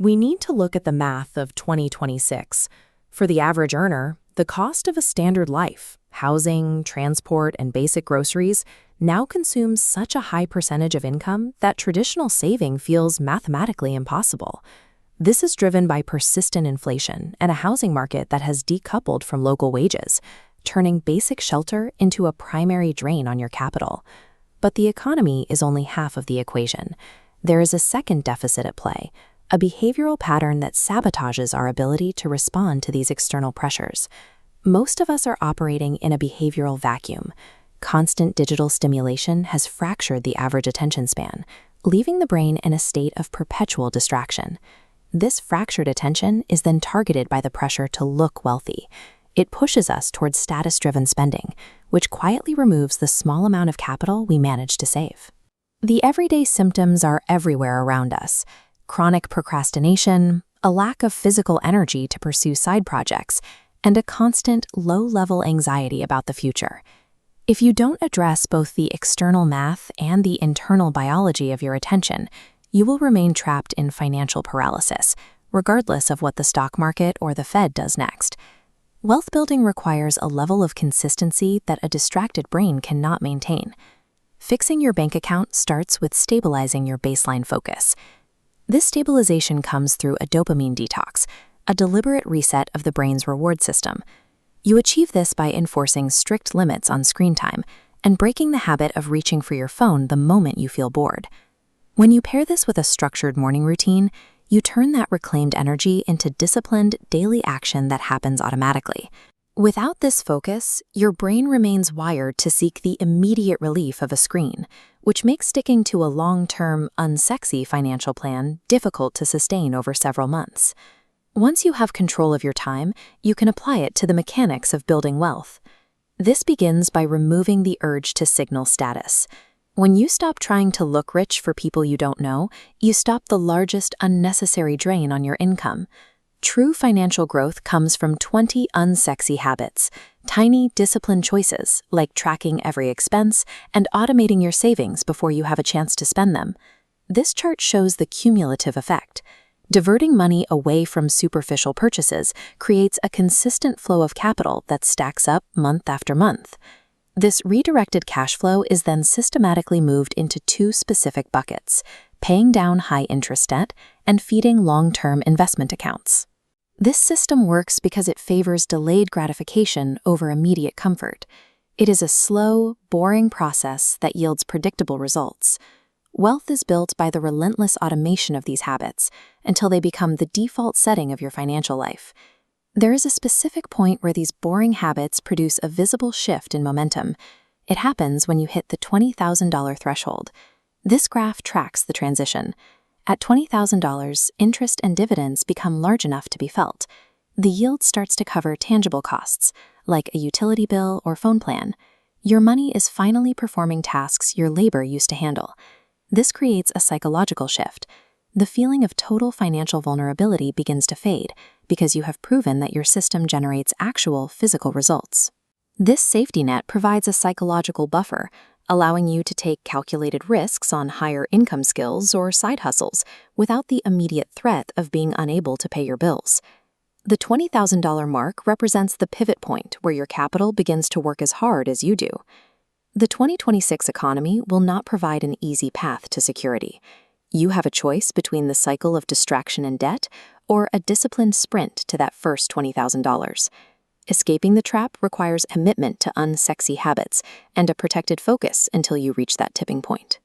We need to look at the math of 2026. For the average earner, the cost of a standard life, housing, transport, and basic groceries, now consumes such a high percentage of income that traditional saving feels mathematically impossible. This is driven by persistent inflation and a housing market that has decoupled from local wages, turning basic shelter into a primary drain on your capital. But the economy is only half of the equation. There is a second deficit at play, a behavioral pattern that sabotages our ability to respond to these external pressures. Most of us are operating in a behavioral vacuum. Constant digital stimulation has fractured the average attention span, leaving the brain in a state of perpetual distraction. This fractured attention is then targeted by the pressure to look wealthy. It pushes us towards status-driven spending, which quietly removes the small amount of capital we manage to save. The everyday symptoms are everywhere around us. Chronic procrastination, a lack of physical energy to pursue side projects, and a constant low-level anxiety about the future. If you don't address both the external math and the internal biology of your attention, you will remain trapped in financial paralysis, regardless of what the stock market or the Fed does next. Wealth building requires a level of consistency that a distracted brain cannot maintain. Fixing your bank account starts with stabilizing your baseline focus. This stabilization comes through a dopamine detox, a deliberate reset of the brain's reward system. You achieve this by enforcing strict limits on screen time and breaking the habit of reaching for your phone the moment you feel bored. When you pair this with a structured morning routine, you turn that reclaimed energy into disciplined daily action that happens automatically. Without this focus, your brain remains wired to seek the immediate relief of a screen, which makes sticking to a long-term, unsexy financial plan difficult to sustain over several months. Once you have control of your time, you can apply it to the mechanics of building wealth. This begins by removing the urge to signal status. When you stop trying to look rich for people you don't know, you stop the largest unnecessary drain on your income. True financial growth comes from 20 unsexy habits, tiny disciplined choices like tracking every expense and automating your savings before you have a chance to spend them. This chart shows the cumulative effect. Diverting money away from superficial purchases creates a consistent flow of capital that stacks up month after month. This redirected cash flow is then systematically moved into two specific buckets: paying down high-interest debt and feeding long-term investment accounts. This system works because it favors delayed gratification over immediate comfort. It is a slow, boring process that yields predictable results. Wealth is built by the relentless automation of these habits until they become the default setting of your financial life. There is a specific point where these boring habits produce a visible shift in momentum. It happens when you hit the $20,000 threshold. This graph tracks the transition. At $20,000, interest and dividends become large enough to be felt. The yield starts to cover tangible costs, like a utility bill or phone plan. Your money is finally performing tasks your labor used to handle. This creates a psychological shift. The feeling of total financial vulnerability begins to fade because you have proven that your system generates actual physical results. This safety net provides a psychological buffer, allowing you to take calculated risks on higher income skills or side hustles without the immediate threat of being unable to pay your bills. The $20,000 mark represents the pivot point where your capital begins to work as hard as you do. The 2026 economy will not provide an easy path to security. You have a choice between the cycle of distraction and debt or a disciplined sprint to that first $20,000. Escaping the trap requires commitment to unsexy habits and a protected focus until you reach that tipping point.